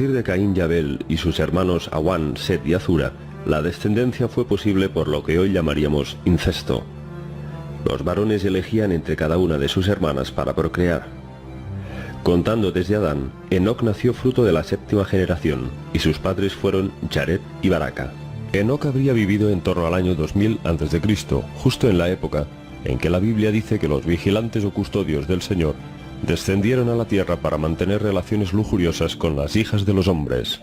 partir de Caín y Abel y sus hermanos Awan, Set y Azura, la descendencia fue posible por lo que hoy llamaríamos incesto. Los varones elegían entre cada una de sus hermanas para procrear. Contando desde Adán, Enoc nació fruto de la 7ª generación, y sus padres fueron Jared y Baraca. Enoc habría vivido en torno al año 2000 a.C., justo en la época en que la Biblia dice que los vigilantes o custodios del Señor descendieron a la tierra para mantener relaciones lujuriosas con las hijas de los hombres.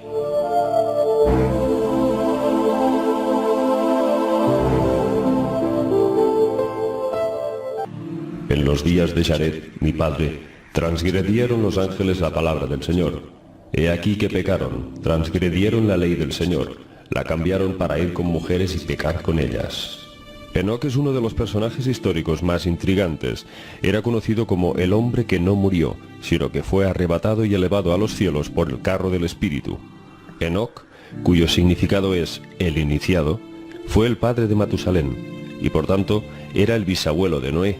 En los días de Jared, mi padre, transgredieron los ángeles la palabra del Señor. He aquí que pecaron, transgredieron la ley del Señor, la cambiaron para ir con mujeres y pecar con ellas. Enoc es uno de los personajes históricos más intrigantes. Era conocido como el hombre que no murió, sino que fue arrebatado y elevado a los cielos por el carro del Espíritu. Enoc, cuyo significado es el iniciado, fue el padre de Matusalén, y por tanto era el bisabuelo de Noé.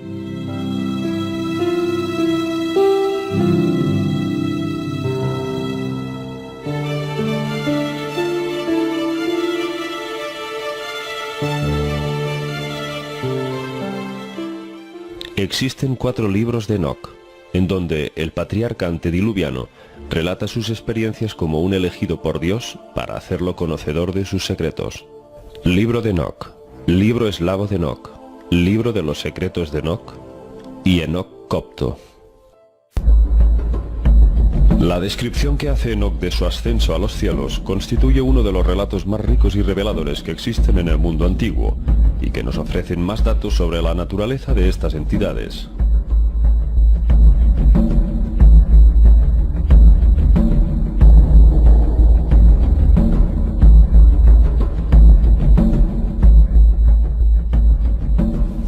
Existen 4 libros de Enoc, en donde el patriarca antediluviano relata sus experiencias como un elegido por Dios para hacerlo conocedor de sus secretos. Libro de Enoc, libro eslavo de Enoc, libro de los secretos de Enoc y Enoc copto. La descripción que hace Enoc de su ascenso a los cielos constituye uno de los relatos más ricos y reveladores que existen en el mundo antiguo, y que nos ofrecen más datos sobre la naturaleza de estas entidades.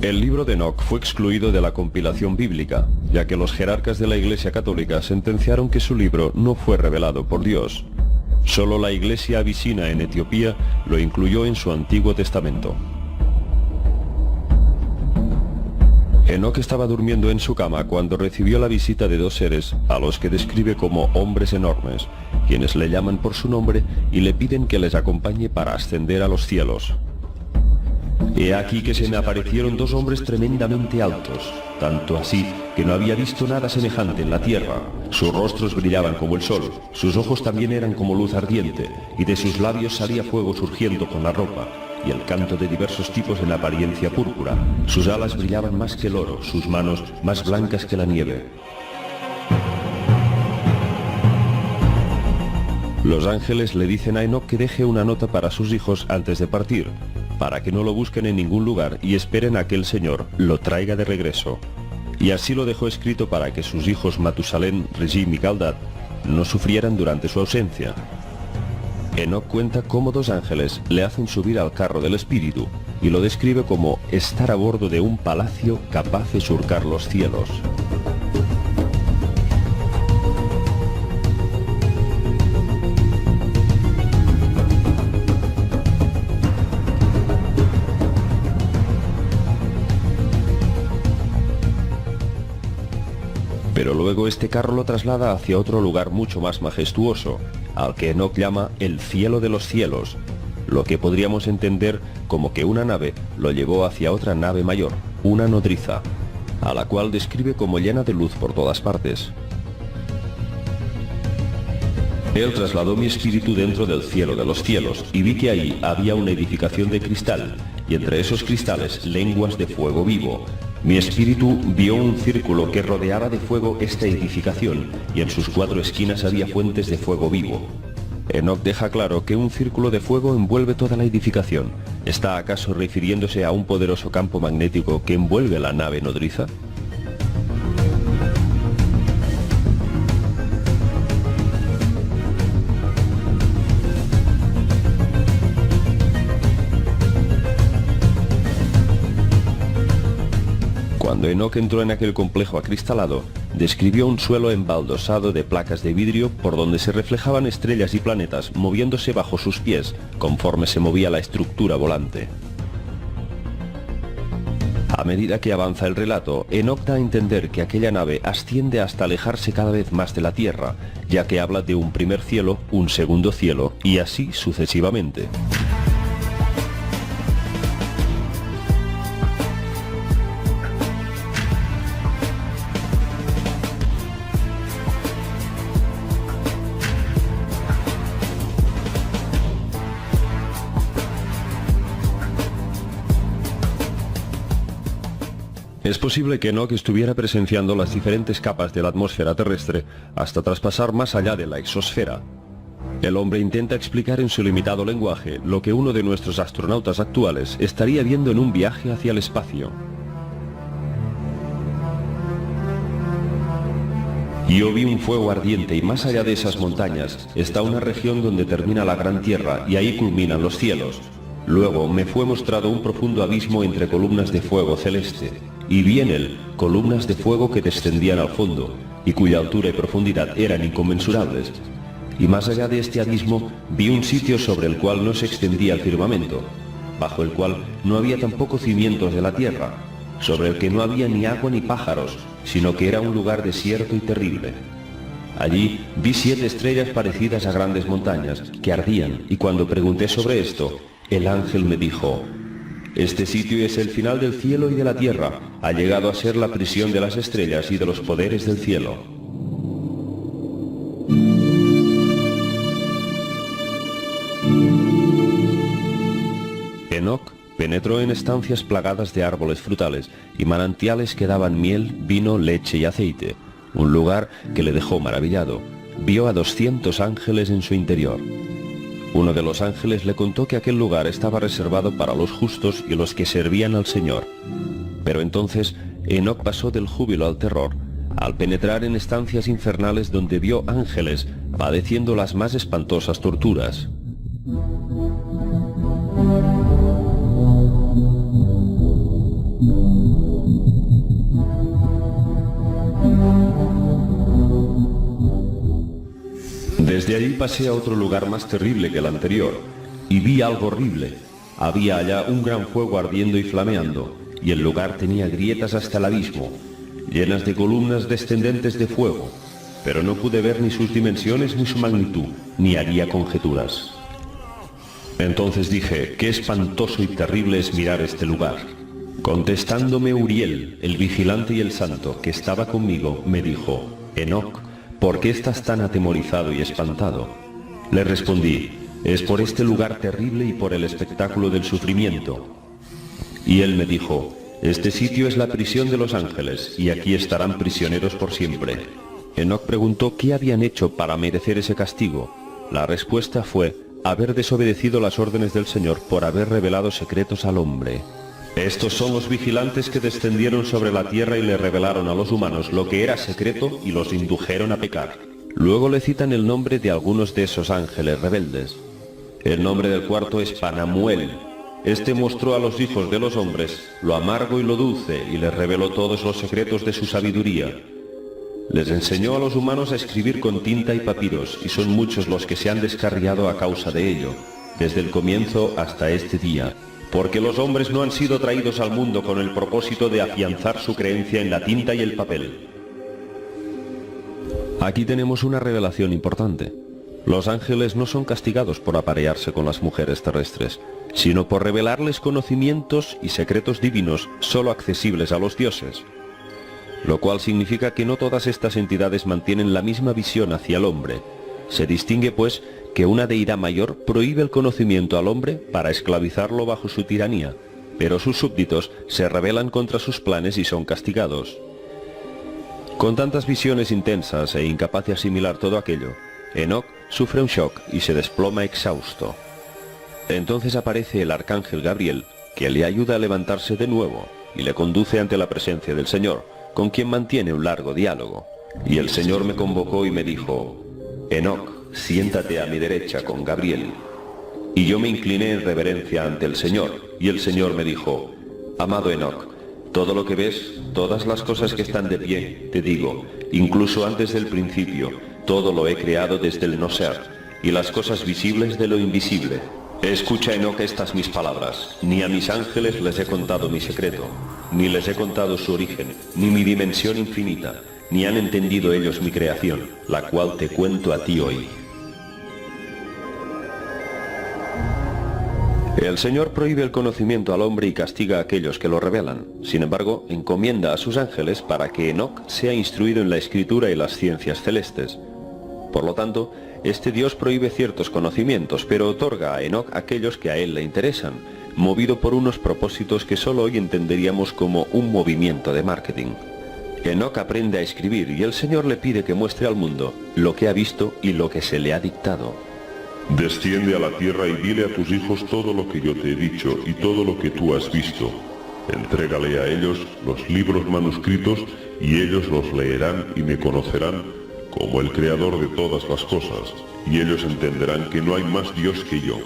El libro de Enoc fue excluido de la compilación bíblica, ya que los jerarcas de la Iglesia Católica sentenciaron que su libro no fue revelado por Dios. Solo la Iglesia abisina en Etiopía lo incluyó en su Antiguo Testamento. Enoc estaba durmiendo en su cama cuando recibió la visita de 2 seres a los que describe como hombres enormes, quienes le llaman por su nombre y le piden que les acompañe para ascender a los cielos. He aquí que se me aparecieron 2 hombres tremendamente altos, tanto así que no había visto nada semejante en la tierra. Sus rostros brillaban como el sol, sus ojos también eran como luz ardiente, y de sus labios salía fuego surgiendo con la ropa, y el canto de diversos tipos en apariencia púrpura. Sus alas brillaban más que el oro, sus manos más blancas que la nieve. Los ángeles le dicen a Enoc que deje una nota para sus hijos antes de partir, para que no lo busquen en ningún lugar y esperen a que el Señor lo traiga de regreso. Y así lo dejó escrito para que sus hijos Matusalén, Regim y Caldad no sufrieran durante su ausencia. Enoc cuenta cómo 2 ángeles le hacen subir al carro del Espíritu y lo describe como estar a bordo de un palacio capaz de surcar los cielos. Pero luego este carro lo traslada hacia otro lugar mucho más majestuoso, al que Enoc llama el cielo de los cielos, lo que podríamos entender como que una nave lo llevó hacia otra nave mayor, una nodriza, a la cual describe como llena de luz por todas partes. Él trasladó mi espíritu dentro del cielo de los cielos, y vi que ahí había una edificación de cristal, y entre esos cristales lenguas de fuego vivo. Mi espíritu vio un círculo que rodeaba de fuego esta edificación, y en sus 4 esquinas había fuentes de fuego vivo. Enoc deja claro que un círculo de fuego envuelve toda la edificación. ¿Está acaso refiriéndose a un poderoso campo magnético que envuelve la nave nodriza? Cuando Enoc entró en aquel complejo acristalado, describió un suelo embaldosado de placas de vidrio por donde se reflejaban estrellas y planetas moviéndose bajo sus pies conforme se movía la estructura volante. A medida que avanza el relato, Enoc da a entender que aquella nave asciende hasta alejarse cada vez más de la Tierra, ya que habla de un primer cielo, un segundo cielo, y así sucesivamente. Es posible que Enoc estuviera presenciando las diferentes capas de la atmósfera terrestre hasta traspasar más allá de la exosfera. El hombre intenta explicar en su limitado lenguaje lo que uno de nuestros astronautas actuales estaría viendo en un viaje hacia el espacio. Yo vi un fuego ardiente y más allá de esas montañas está una región donde termina la gran tierra y ahí culminan los cielos. Luego me fue mostrado un profundo abismo entre columnas de fuego celeste, y vi en él columnas de fuego que descendían al fondo, y cuya altura y profundidad eran inconmensurables. Y más allá de este abismo vi un sitio sobre el cual no se extendía el firmamento, bajo el cual no había tampoco cimientos de la tierra, sobre el que no había ni agua ni pájaros, sino que era un lugar desierto y terrible. Allí vi 7 estrellas parecidas a grandes montañas, que ardían, y cuando pregunté sobre esto, el ángel me dijo: este sitio es el final del cielo y de la tierra, ha llegado a ser la prisión de las estrellas y de los poderes del cielo. Enoc penetró en estancias plagadas de árboles frutales y manantiales que daban miel, vino, leche y aceite, un lugar que le dejó maravillado. Vio a 200 ángeles en su interior. Uno de los ángeles le contó que aquel lugar estaba reservado para los justos y los que servían al Señor. Pero entonces Enoc pasó del júbilo al terror, al penetrar en estancias infernales donde vio ángeles padeciendo las más espantosas torturas. Desde allí pasé a otro lugar más terrible que el anterior, y vi algo horrible. Había allá un gran fuego ardiendo y flameando, y el lugar tenía grietas hasta el abismo, llenas de columnas descendentes de fuego, pero no pude ver ni sus dimensiones ni su magnitud, ni haría conjeturas. Entonces dije: qué espantoso y terrible es mirar este lugar. Contestándome Uriel, el vigilante y el santo, que estaba conmigo, me dijo: Enoc, ¿por qué estás tan atemorizado y espantado? Le respondí: es por este lugar terrible y por el espectáculo del sufrimiento. Y él me dijo: este sitio es la prisión de los ángeles, y aquí estarán prisioneros por siempre. Enoc preguntó qué habían hecho para merecer ese castigo. La respuesta fue: haber desobedecido las órdenes del Señor por haber revelado secretos al hombre. Estos son los vigilantes que descendieron sobre la tierra y le revelaron a los humanos lo que era secreto y los indujeron a pecar. Luego le citan el nombre de algunos de esos ángeles rebeldes. El nombre del cuarto es Panamuel. Este mostró a los hijos de los hombres lo amargo y lo dulce y les reveló todos los secretos de su sabiduría. Les enseñó a los humanos a escribir con tinta y papiros, y son muchos los que se han descarriado a causa de ello, desde el comienzo hasta este día. Porque los hombres no han sido traídos al mundo con el propósito de afianzar su creencia en la tinta y el papel. Aquí tenemos una revelación importante. Los ángeles no son castigados por aparearse con las mujeres terrestres, sino por revelarles conocimientos y secretos divinos solo accesibles a los dioses. Lo cual significa que no todas estas entidades mantienen la misma visión hacia el hombre. Se distingue, pues, que una deidad mayor prohíbe el conocimiento al hombre para esclavizarlo bajo su tiranía, pero sus súbditos se rebelan contra sus planes y son castigados. Con tantas visiones intensas e incapaz de asimilar todo aquello, Enoc sufre un shock y se desploma exhausto. Entonces aparece el arcángel Gabriel, que le ayuda a levantarse de nuevo y le conduce ante la presencia del Señor, con quien mantiene un largo diálogo. Y el Señor me convocó y me dijo: Enoc, siéntate a mi derecha con Gabriel. Y yo me incliné en reverencia ante el Señor, y el Señor me dijo: amado Enoc, todo lo que ves, todas las cosas que están de pie, te digo, incluso antes del principio, todo lo he creado desde el no ser, y las cosas visibles de lo invisible. Escucha, Enoc, estas mis palabras. Ni a mis ángeles les he contado mi secreto, ni les he contado su origen, ni mi dimensión infinita, ni han entendido ellos mi creación, la cual te cuento a ti hoy. El Señor prohíbe el conocimiento al hombre y castiga a aquellos que lo revelan. Sin embargo, encomienda a sus ángeles para que Enoc sea instruido en la escritura y las ciencias celestes. Por lo tanto, este Dios prohíbe ciertos conocimientos, pero otorga a Enoc aquellos que a él le interesan, movido por unos propósitos que solo hoy entenderíamos como un movimiento de marketing. Enoc aprende a escribir y el Señor le pide que muestre al mundo lo que ha visto y lo que se le ha dictado. Desciende a la tierra y dile a tus hijos todo lo que yo te he dicho y todo lo que tú has visto. Entrégale a ellos los libros manuscritos y ellos los leerán y me conocerán como el creador de todas las cosas, y ellos entenderán que no hay más Dios que yo.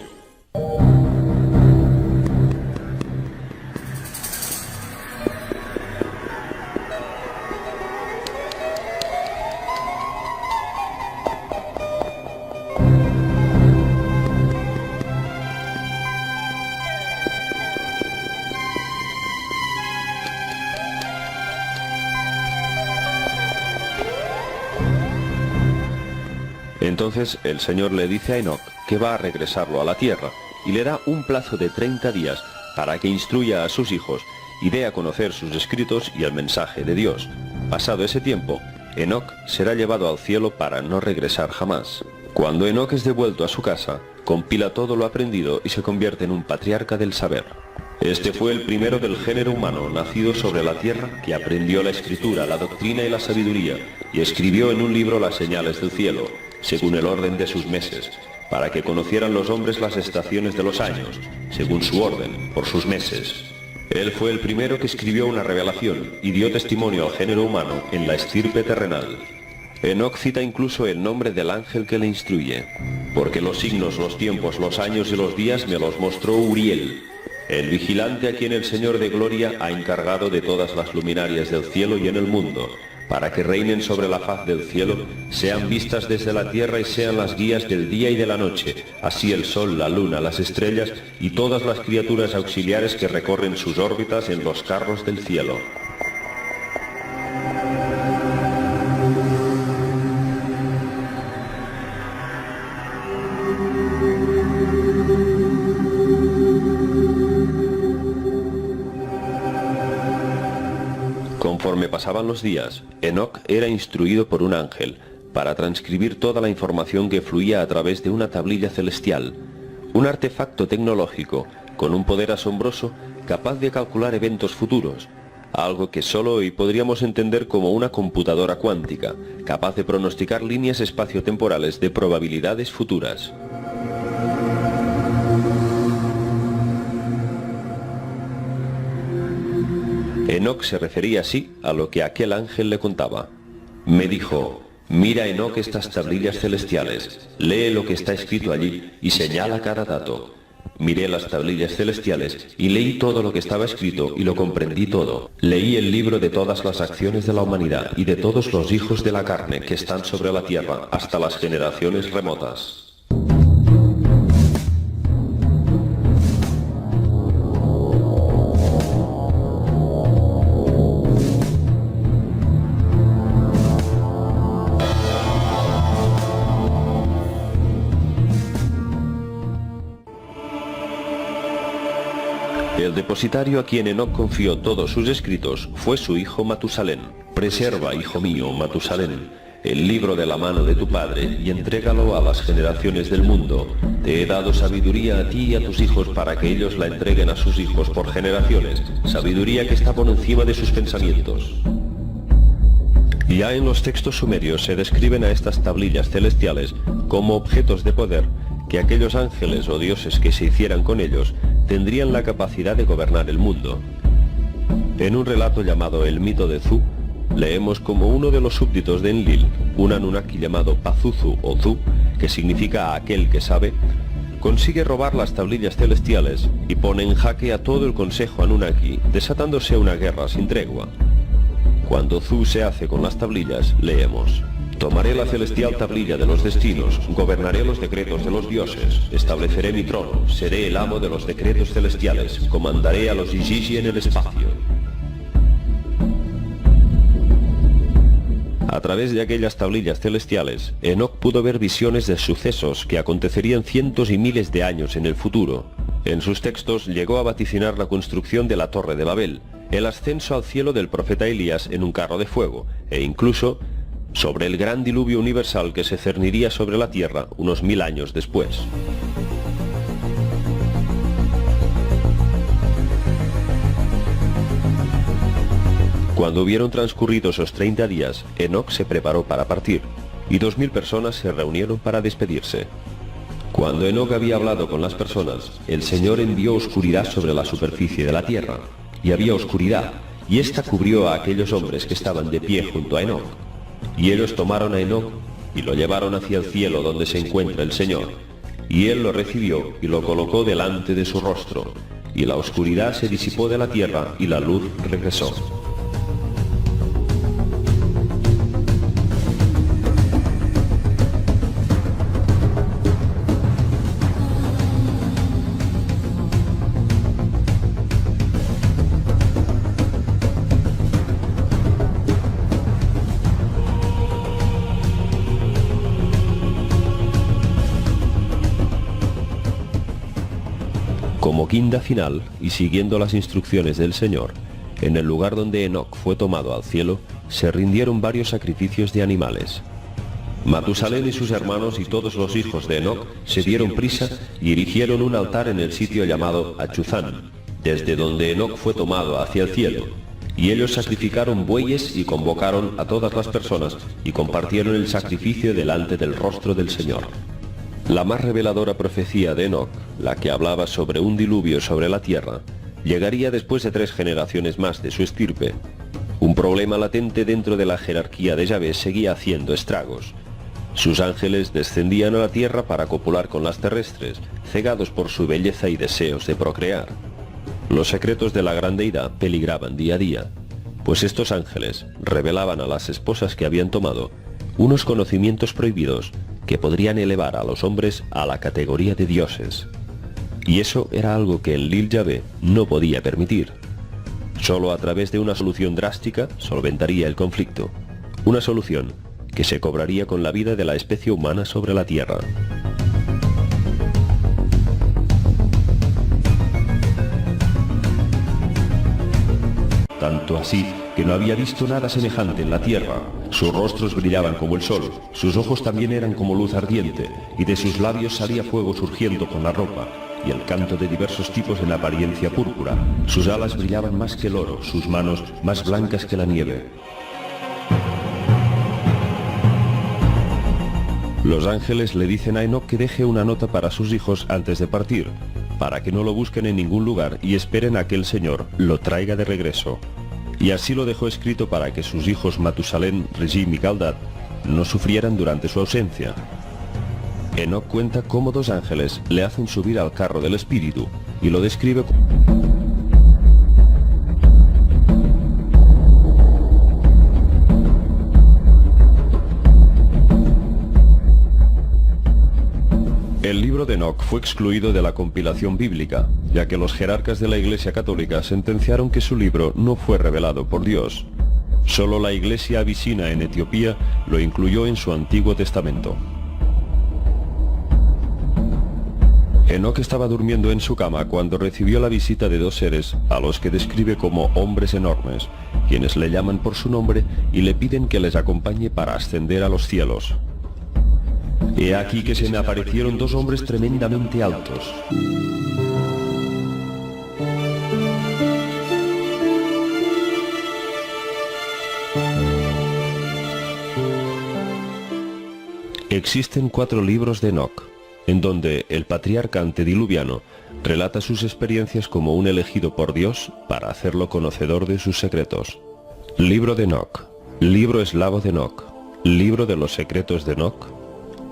Entonces el Señor le dice a Enoc que va a regresarlo a la tierra y le da un plazo de 30 días para que instruya a sus hijos y dé a conocer sus escritos y el mensaje de Dios. Pasado ese tiempo, Enoc será llevado al cielo para no regresar jamás. Cuando Enoc es devuelto a su casa, compila todo lo aprendido y se convierte en un patriarca del saber. Este fue el primero del género humano nacido sobre la tierra que aprendió la escritura, la doctrina y la sabiduría y escribió en un libro las señales del cielo, según el orden de sus meses, para que conocieran los hombres las estaciones de los años, según su orden, por sus meses. Él fue el primero que escribió una revelación y dio testimonio al género humano en la estirpe terrenal. Enoc cita incluso el nombre del ángel que le instruye, porque los signos, los tiempos, los años y los días me los mostró Uriel, el vigilante a quien el Señor de Gloria ha encargado de todas las luminarias del cielo y en el mundo, para que reinen sobre la faz del cielo, sean vistas desde la tierra y sean las guías del día y de la noche, así el sol, la luna, las estrellas y todas las criaturas auxiliares que recorren sus órbitas en los carros del cielo. Conforme pasaban los días, Enoc era instruido por un ángel para transcribir toda la información que fluía a través de una tablilla celestial, un artefacto tecnológico con un poder asombroso capaz de calcular eventos futuros, algo que solo hoy podríamos entender como una computadora cuántica, capaz de pronosticar líneas espaciotemporales de probabilidades futuras. Enoc se refería así a lo que aquel ángel le contaba. Me dijo, mira, Enoc, estas tablillas celestiales, lee lo que está escrito allí y señala cada dato. Miré las tablillas celestiales y leí todo lo que estaba escrito y lo comprendí todo. Leí el libro de todas las acciones de la humanidad y de todos los hijos de la carne que están sobre la tierra hasta las generaciones remotas. El depositario a quien Enoc confió todos sus escritos fue su hijo Matusalén. Preserva, hijo mío, Matusalén, el libro de la mano de tu padre y entrégalo a las generaciones del mundo. Te he dado sabiduría a ti y a tus hijos para que ellos la entreguen a sus hijos por generaciones, sabiduría que está por encima de sus pensamientos. Ya en los textos sumerios se describen a estas tablillas celestiales como objetos de poder que aquellos ángeles o dioses que se hicieran con ellos tendrían la capacidad de gobernar el mundo. En un relato llamado El mito de Zu, leemos como uno de los súbditos de Enlil, un Anunnaki llamado Pazuzu o Zu, que significa aquel que sabe, consigue robar las tablillas celestiales y pone en jaque a todo el consejo Anunnaki, desatándose una guerra sin tregua. Cuando Zu se hace con las tablillas, leemos: Tomaré la celestial tablilla de los destinos, gobernaré los decretos de los dioses, estableceré mi trono, seré el amo de los decretos celestiales, comandaré a los Igigi en el espacio. A través de aquellas tablillas celestiales, Enoc pudo ver visiones de sucesos que acontecerían cientos y miles de años en el futuro. En sus textos llegó a vaticinar la construcción de la Torre de Babel, el ascenso al cielo del profeta Elías en un carro de fuego, e incluso sobre el gran diluvio universal que se cerniría sobre la tierra unos 1000 años después. Cuando hubieron transcurrido esos 30 días, Enoc se preparó para partir, y 2000 personas se reunieron para despedirse. Cuando Enoc había hablado con las personas, el Señor envió oscuridad sobre la superficie de la tierra, y había oscuridad, y ésta cubrió a aquellos hombres que estaban de pie junto a Enoc. Y ellos tomaron a Enoc y lo llevaron hacia el cielo donde se encuentra el Señor, y él lo recibió y lo colocó delante de su rostro, y la oscuridad se disipó de la tierra y la luz regresó. Como guinda final, y siguiendo las instrucciones del Señor, en el lugar donde Enoc fue tomado al cielo, se rindieron varios sacrificios de animales. Matusalén y sus hermanos y todos los hijos de Enoc se dieron prisa y erigieron un altar en el sitio llamado Achuzán, desde donde Enoc fue tomado hacia el cielo, y ellos sacrificaron bueyes y convocaron a todas las personas y compartieron el sacrificio delante del rostro del Señor. La más reveladora profecía de Enoc, la que hablaba sobre un diluvio sobre la tierra, llegaría después de 3 generaciones más de su estirpe. Un problema latente dentro de la jerarquía de Yahvé seguía haciendo estragos. Sus ángeles descendían a la tierra para copular con las terrestres, cegados por su belleza y deseos de procrear. Los secretos de la gran deidad peligraban día a día, pues estos ángeles revelaban a las esposas que habían tomado unos conocimientos prohibidos que podrían elevar a los hombres a la categoría de dioses. Y eso era algo que el Lil Yahvé no podía permitir. Solo a través de una solución drástica solventaría el conflicto. Una solución que se cobraría con la vida de la especie humana sobre la tierra. Tanto así que no había visto nada semejante en la tierra. Sus rostros brillaban como el sol, sus ojos también eran como luz ardiente, y de sus labios salía fuego surgiendo con la ropa, y el canto de diversos tipos en apariencia púrpura. Sus alas brillaban más que el oro, sus manos más blancas que la nieve. Los ángeles le dicen a Enoc que deje una nota para sus hijos antes de partir, para que no lo busquen en ningún lugar y esperen a que el Señor lo traiga de regreso. Y así lo dejó escrito para que sus hijos Matusalén, Regim y Caldad no sufrieran durante su ausencia. Enoc cuenta cómo 2 ángeles le hacen subir al carro del espíritu y lo describe El libro de Enoc fue excluido de la compilación bíblica, ya que los jerarcas de la Iglesia Católica sentenciaron que su libro no fue revelado por Dios. Solo la Iglesia abisina en Etiopía lo incluyó en su Antiguo Testamento. Enoc estaba durmiendo en su cama cuando recibió la visita de 2 seres a los que describe como hombres enormes, quienes le llaman por su nombre y le piden que les acompañe para ascender a los cielos. He aquí que se me aparecieron 2 hombres tremendamente altos. Existen 4 libros de Enoc, en donde el patriarca antediluviano relata sus experiencias como un elegido por Dios para hacerlo conocedor de sus secretos. Libro de Enoc, libro eslavo de Enoc, libro de los secretos de Enoc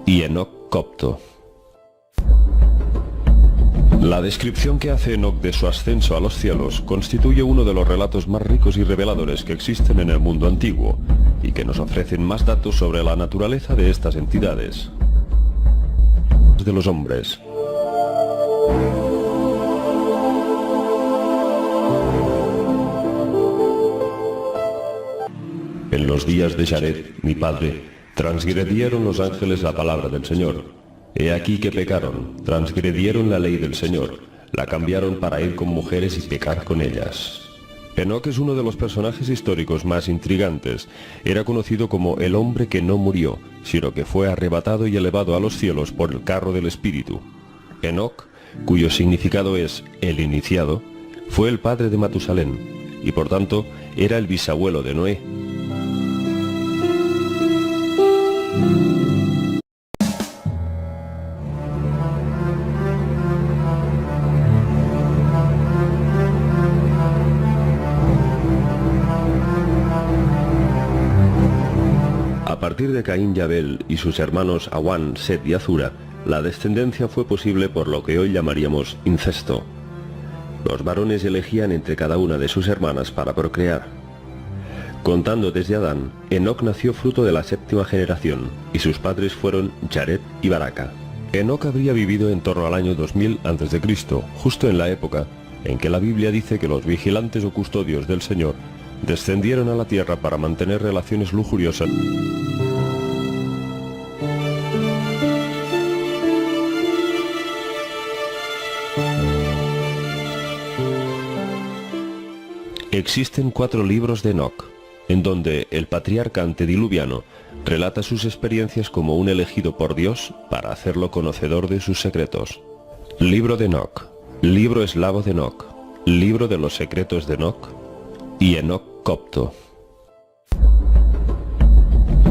y Enoc copto. La descripción que hace Enoc de su ascenso a los cielos constituye uno de los relatos más ricos y reveladores que existen en el mundo antiguo, y que nos ofrecen más datos sobre la naturaleza de estas entidades. De los hombres. En los días de Jared, mi padre, transgredieron los ángeles la palabra del Señor. He aquí que pecaron, transgredieron la ley del Señor, la cambiaron para ir con mujeres y pecar con ellas. Enoc es uno de los personajes históricos más intrigantes. Era conocido como el hombre que no murió, sino que fue arrebatado y elevado a los cielos por el carro del Espíritu. Enoc, cuyo significado es el iniciado, fue el padre de Matusalén, y por tanto era el bisabuelo de Noé. A partir de Caín y Abel y sus hermanos Awan, Set y Azura, la descendencia fue posible por lo que hoy llamaríamos incesto. Los varones elegían entre cada una de sus hermanas para procrear. Contando desde Adán, Enoc nació fruto de la 7ª generación, y sus padres fueron Jared y Baraca. Enoc habría vivido en torno al año 2000 a.C., justo en la época en que la Biblia dice que los vigilantes o custodios del Señor descendieron a la tierra para mantener relaciones lujuriosas. Existen 4 libros de Enoc, en donde el patriarca antediluviano relata sus experiencias como un elegido por Dios para hacerlo conocedor de sus secretos. Libro de Enoc, libro eslavo de Enoc, libro de los secretos de Enoc y Enoc copto.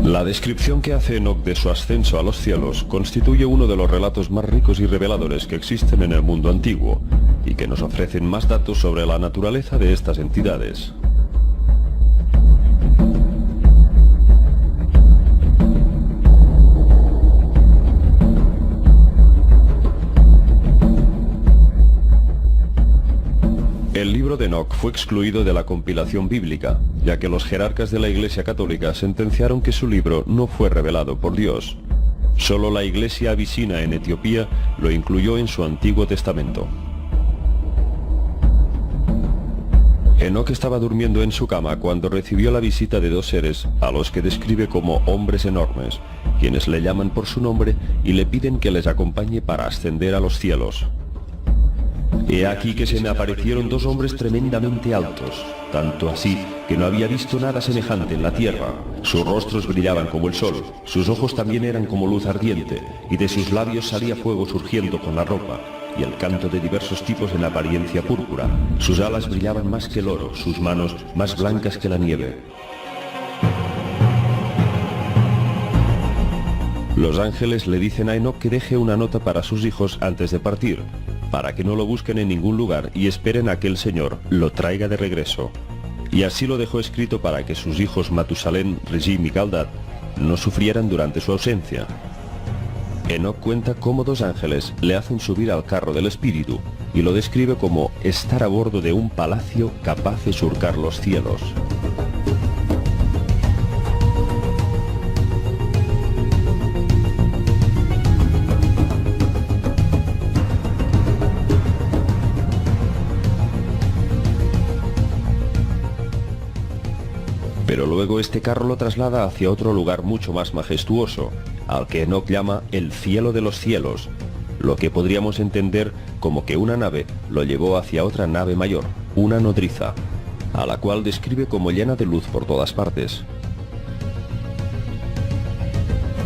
La descripción que hace Enoc de su ascenso a los cielos constituye uno de los relatos más ricos y reveladores que existen en el mundo antiguo, y que nos ofrecen más datos sobre la naturaleza de estas entidades. El libro de Enoc fue excluido de la compilación bíblica, ya que los jerarcas de la Iglesia Católica sentenciaron que su libro no fue revelado por Dios. Solo la Iglesia abisina en Etiopía lo incluyó en su Antiguo Testamento. Enoc estaba durmiendo en su cama cuando recibió la visita de 2 seres a los que describe como hombres enormes, quienes le llaman por su nombre y le piden que les acompañe para ascender a los cielos. He aquí que se me aparecieron 2 hombres tremendamente altos, tanto así que no había visto nada semejante en la tierra. Sus rostros brillaban como el sol, sus ojos también eran como luz ardiente, y de sus labios salía fuego surgiendo con la ropa, y el canto de diversos tipos en apariencia púrpura. Sus alas brillaban más que el oro, sus manos más blancas que la nieve. Los ángeles le dicen a Enoc que deje una nota para sus hijos antes de partir, para que no lo busquen en ningún lugar y esperen a que el Señor lo traiga de regreso. Y así lo dejó escrito para que sus hijos Matusalén, Regim y Caldad no sufrieran durante su ausencia. Enoc cuenta cómo 2 ángeles le hacen subir al carro del Espíritu y lo describe como estar a bordo de un palacio capaz de surcar los cielos. Pero luego este carro lo traslada hacia otro lugar mucho más majestuoso, al que Enoc llama el cielo de los cielos, lo que podríamos entender como que una nave lo llevó hacia otra nave mayor, una nodriza, a la cual describe como llena de luz por todas partes.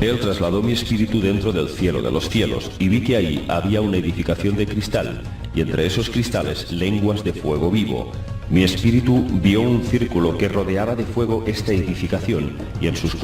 Él trasladó mi espíritu dentro del cielo de los cielos, y vi que ahí había una edificación de cristal, y entre esos cristales lenguas de fuego vivo. Mi espíritu vio un círculo que rodeaba de fuego esta edificación, y en sus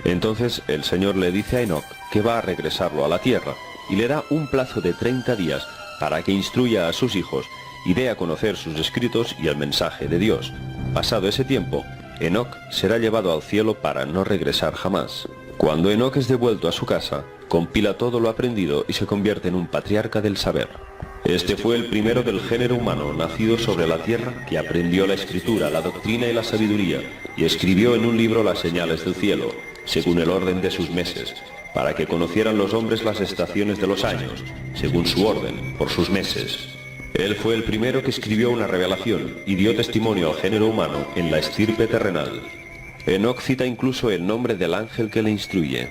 Entonces el Señor le dice a Enoc que va a regresarlo a la tierra, y le da un plazo de 30 días para que instruya a sus hijos y dé a conocer sus escritos y el mensaje de Dios. Pasado ese tiempo, Enoc será llevado al cielo para no regresar jamás. Cuando Enoc es devuelto a su casa, compila todo lo aprendido y se convierte en un patriarca del saber. Este fue el primero del género humano nacido sobre la tierra que aprendió la escritura, la doctrina y la sabiduría, y escribió en un libro las señales del cielo, según el orden de sus meses, para que conocieran los hombres las estaciones de los años, según su orden, por sus meses. Él fue el primero que escribió una revelación y dio testimonio al género humano en la estirpe terrenal. Enoc cita incluso el nombre del ángel que le instruye,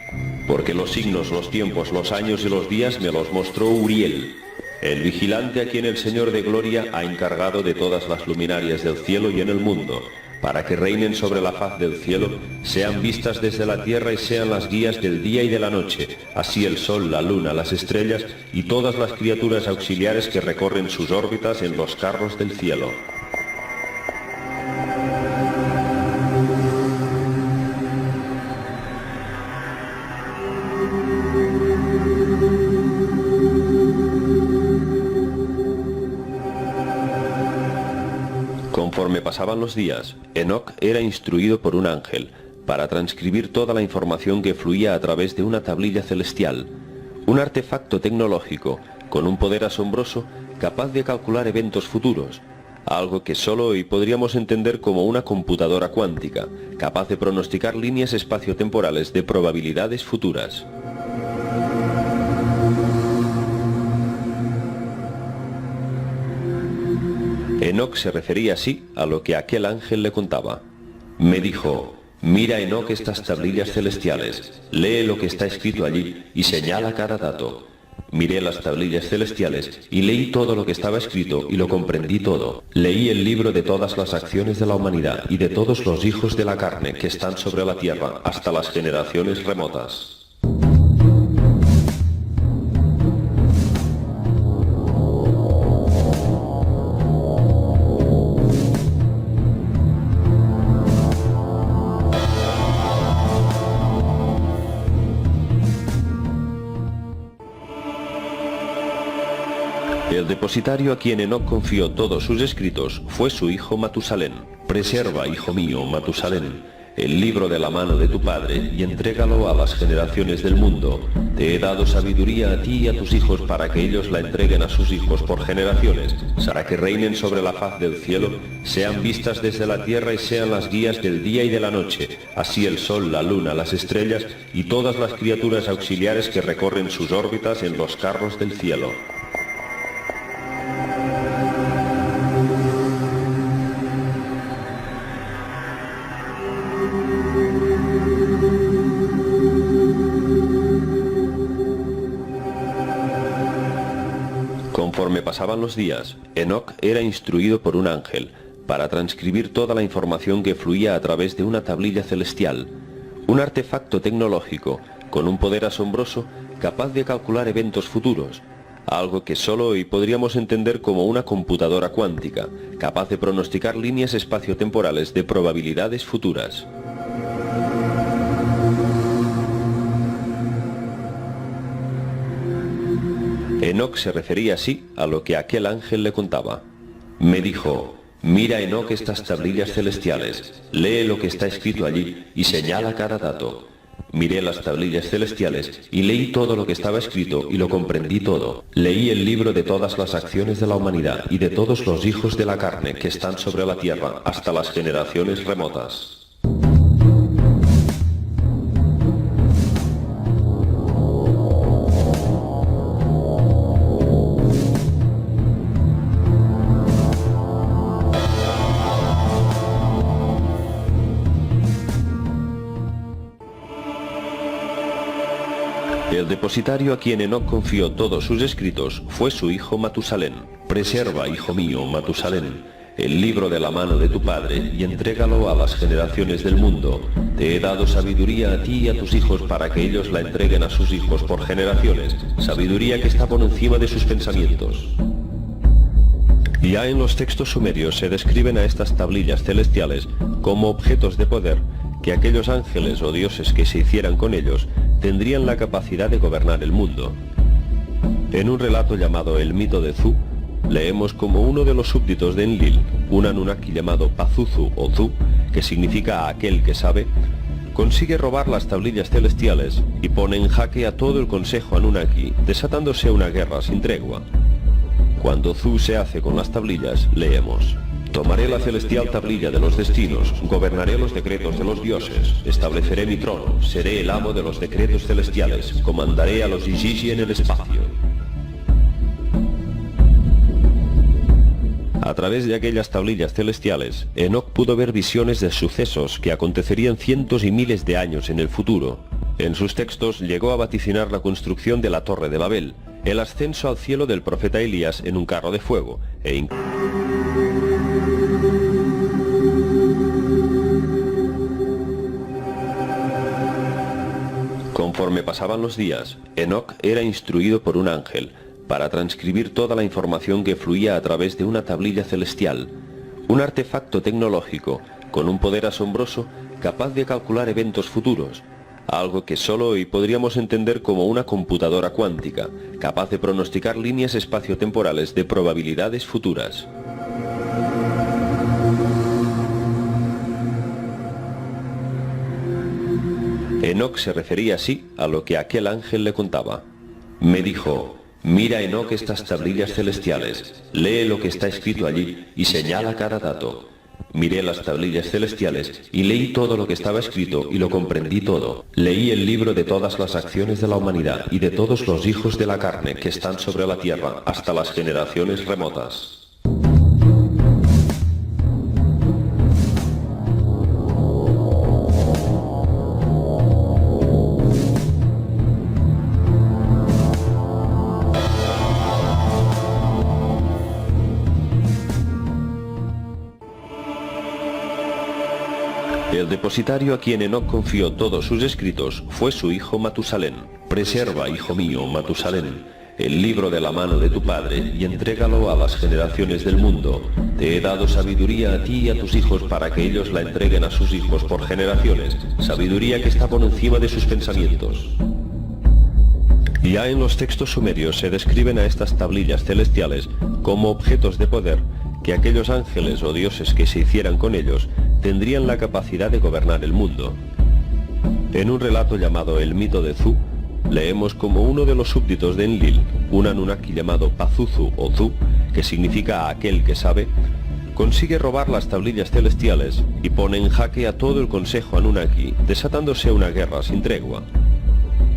porque los signos, los tiempos, los años y los días me los mostró Uriel, el vigilante a quien el Señor de Gloria ha encargado de todas las luminarias del cielo y en el mundo, para que reinen sobre la faz del cielo, sean vistas desde la tierra y sean las guías del día y de la noche, así el sol, la luna, las estrellas y todas las criaturas auxiliares que recorren sus órbitas en los carros del cielo. Conforme pasaban los días, Enoc era instruido por un ángel para transcribir toda la información que fluía a través de una tablilla celestial, un artefacto tecnológico con un poder asombroso capaz de calcular eventos futuros, algo que solo hoy podríamos entender como una computadora cuántica, capaz de pronosticar líneas espaciotemporales de probabilidades futuras. Enoc se refería así a lo que aquel ángel le contaba. Me dijo, mira Enoc estas tablillas celestiales, lee lo que está escrito allí y señala cada dato. Miré las tablillas celestiales y leí todo lo que estaba escrito y lo comprendí todo. Leí el libro de todas las acciones de la humanidad y de todos los hijos de la carne que están sobre la tierra hasta las generaciones remotas. El depositario a quien Enoc confió todos sus escritos fue su hijo Matusalén. Preserva, hijo mío, Matusalén, el libro de la mano de tu padre y entrégalo a las generaciones del mundo. Te he dado sabiduría a ti y a tus hijos para que ellos la entreguen a sus hijos por generaciones, para que reinen sobre la faz del cielo, sean vistas desde la tierra y sean las guías del día y de la noche, así el sol, la luna, las estrellas y todas las criaturas auxiliares que recorren sus órbitas en los carros del cielo. Conforme pasaban los días, Enoc era instruido por un ángel para transcribir toda la información que fluía a través de una tablilla celestial, un artefacto tecnológico con un poder asombroso capaz de calcular eventos futuros, algo que solo hoy podríamos entender como una computadora cuántica, capaz de pronosticar líneas espaciotemporales de probabilidades futuras. Enoc se refería así a lo que aquel ángel le contaba. Me dijo, mira Enoc estas tablillas celestiales, lee lo que está escrito allí y señala cada dato. Miré las tablillas celestiales y leí todo lo que estaba escrito y lo comprendí todo. Leí el libro de todas las acciones de la humanidad y de todos los hijos de la carne que están sobre la tierra hasta las generaciones remotas. El depositario a quien Enoc confió todos sus escritos fue su hijo Matusalén. Preserva, hijo mío, Matusalén, el libro de la mano de tu padre y entrégalo a las generaciones del mundo. Te he dado sabiduría a ti y a tus hijos para que ellos la entreguen a sus hijos por generaciones, sabiduría que está por encima de sus pensamientos. Ya en los textos sumerios se describen a estas tablillas celestiales como objetos de poder que aquellos ángeles o dioses que se hicieran con ellos tendrían la capacidad de gobernar el mundo. En un relato llamado El mito de Zu, leemos como uno de los súbditos de Enlil, un Anunnaki llamado Pazuzu o Zu, que significa aquel que sabe, consigue robar las tablillas celestiales y pone en jaque a todo el consejo Anunnaki, desatándose una guerra sin tregua. Cuando Zu se hace con las tablillas, leemos: Tomaré la celestial tablilla de los destinos, gobernaré los decretos de los dioses, estableceré mi trono, seré el amo de los decretos celestiales, comandaré a los Ijiji en el espacio. A través de aquellas tablillas celestiales, Enoc pudo ver visiones de sucesos que acontecerían cientos y miles de años en el futuro. En sus textos llegó a vaticinar la construcción de la Torre de Babel, el ascenso al cielo del profeta Elías en un carro de fuego, Conforme pasaban los días, Enoc era instruido por un ángel para transcribir toda la información que fluía a través de una tablilla celestial, un artefacto tecnológico con un poder asombroso capaz de calcular eventos futuros, algo que solo hoy podríamos entender como una computadora cuántica, capaz de pronosticar líneas espaciotemporales de probabilidades futuras. Enoc se refería así a lo que aquel ángel le contaba. Me dijo: Mira, Enoc, estas tablillas celestiales, lee lo que está escrito allí y señala cada dato. Miré las tablillas celestiales y leí todo lo que estaba escrito y lo comprendí todo. Leí el libro de todas las acciones de la humanidad y de todos los hijos de la carne que están sobre la tierra hasta las generaciones remotas. El depositario a quien Enoc confió todos sus escritos fue su hijo Matusalén. Preserva, hijo mío, Matusalén, el libro de la mano de tu padre y entrégalo a las generaciones del mundo. Te he dado sabiduría a ti y a tus hijos para que ellos la entreguen a sus hijos por generaciones, sabiduría que está por encima de sus pensamientos. Ya en los textos sumerios se describen a estas tablillas celestiales como objetos de poder que aquellos ángeles o dioses que se hicieran con ellos tendrían la capacidad de gobernar el mundo. En un relato llamado El mito de Zu, leemos como uno de los súbditos de Enlil, un Anunnaki llamado Pazuzu o Zu, que significa aquel que sabe, consigue robar las tablillas celestiales y pone en jaque a todo el consejo Anunnaki, desatándose una guerra sin tregua.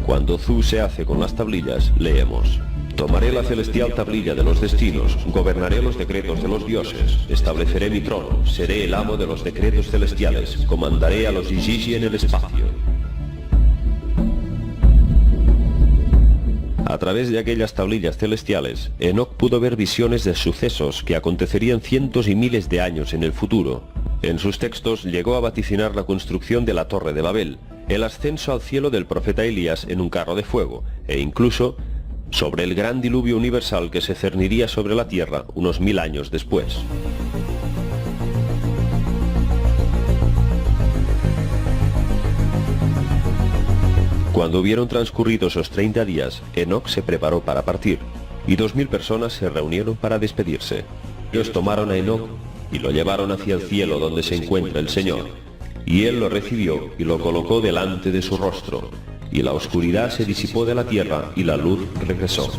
Cuando Zu se hace con las tablillas, leemos: Tomaré la celestial tablilla de los destinos, gobernaré los decretos de los dioses, estableceré mi trono, seré el amo de los decretos celestiales, comandaré a los Ijiji en el espacio. A través de aquellas tablillas celestiales, Enoc pudo ver visiones de sucesos que acontecerían cientos y miles de años en el futuro. En sus textos llegó a vaticinar la construcción de la Torre de Babel, el ascenso al cielo del profeta Elías en un carro de fuego, e incluso sobre el gran diluvio universal que se cerniría sobre la tierra unos 1000 años después. Cuando hubieron transcurrido esos 30 días, Enoc se preparó para partir, y 2000 personas se reunieron para despedirse. Ellos tomaron a Enoc y lo llevaron hacia el cielo donde se encuentra el Señor, y él lo recibió y lo colocó delante de su rostro, y la oscuridad se disipó de la tierra y la luz regresó.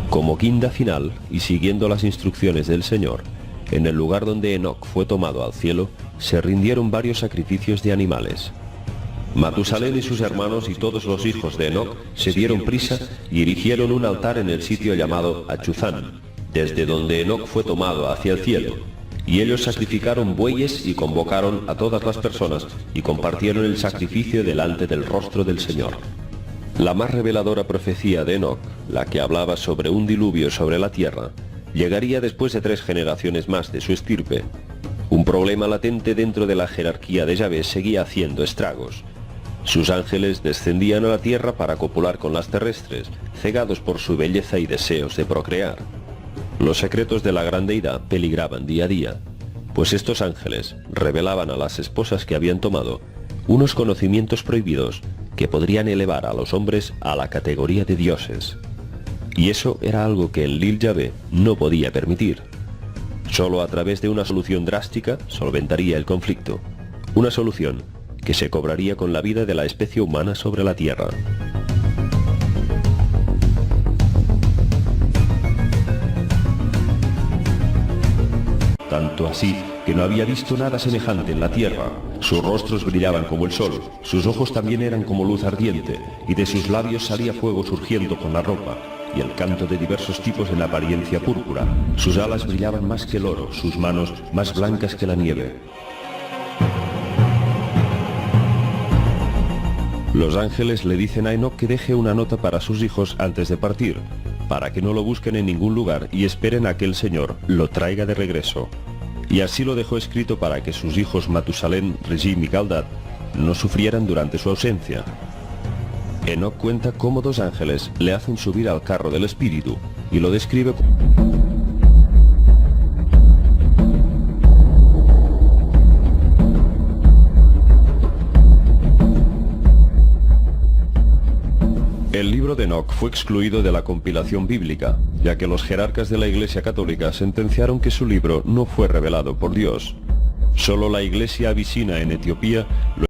Como guinda final, y siguiendo las instrucciones del Señor, en el lugar donde Enoc fue tomado al cielo, se rindieron varios sacrificios de animales. Matusalén y sus hermanos y todos los hijos de Enoc se dieron prisa y erigieron un altar en el sitio llamado Achuzán, desde donde Enoc fue tomado hacia el cielo, y ellos sacrificaron bueyes y convocaron a todas las personas y compartieron el sacrificio delante del rostro del Señor. La más reveladora profecía de Enoc, la que hablaba sobre un diluvio sobre la tierra, llegaría después de 3 generaciones más de su estirpe. Un problema latente dentro de la jerarquía de Yahvé seguía haciendo estragos. Sus ángeles descendían a la tierra para copular con las terrestres, cegados por su belleza y deseos de procrear. Los secretos de la gran deidad peligraban día a día. pues estos ángeles revelaban a las esposas que habían tomado unos conocimientos prohibidos que podrían elevar a los hombres a la categoría de dioses. Y eso era algo que el Lil Yahvé no podía permitir. Solo a través de una solución drástica solventaría el conflicto, una solución que se cobraría con la vida de la especie humana sobre la Tierra. Tanto así que no había visto nada semejante en la tierra. Sus rostros brillaban como el sol, sus ojos también eran como luz ardiente, y de sus labios salía fuego surgiendo con la ropa, y el canto de diversos tipos en apariencia púrpura. Sus alas brillaban más que el oro, sus manos más blancas que la nieve. Los ángeles le dicen a Enoc que deje una nota para sus hijos antes de partir, para que no lo busquen en ningún lugar y esperen a que el Señor lo traiga de regreso. Y así lo dejó escrito para que sus hijos Matusalén, Regim y Galdad no sufrieran durante su ausencia. Enoc cuenta cómo dos ángeles le hacen subir al carro del espíritu y lo describe El libro de Enoc fue excluido de la compilación bíblica, ya que los jerarcas de la Iglesia Católica sentenciaron que su libro no fue revelado por Dios. Solo la Iglesia abisina en Etiopía lo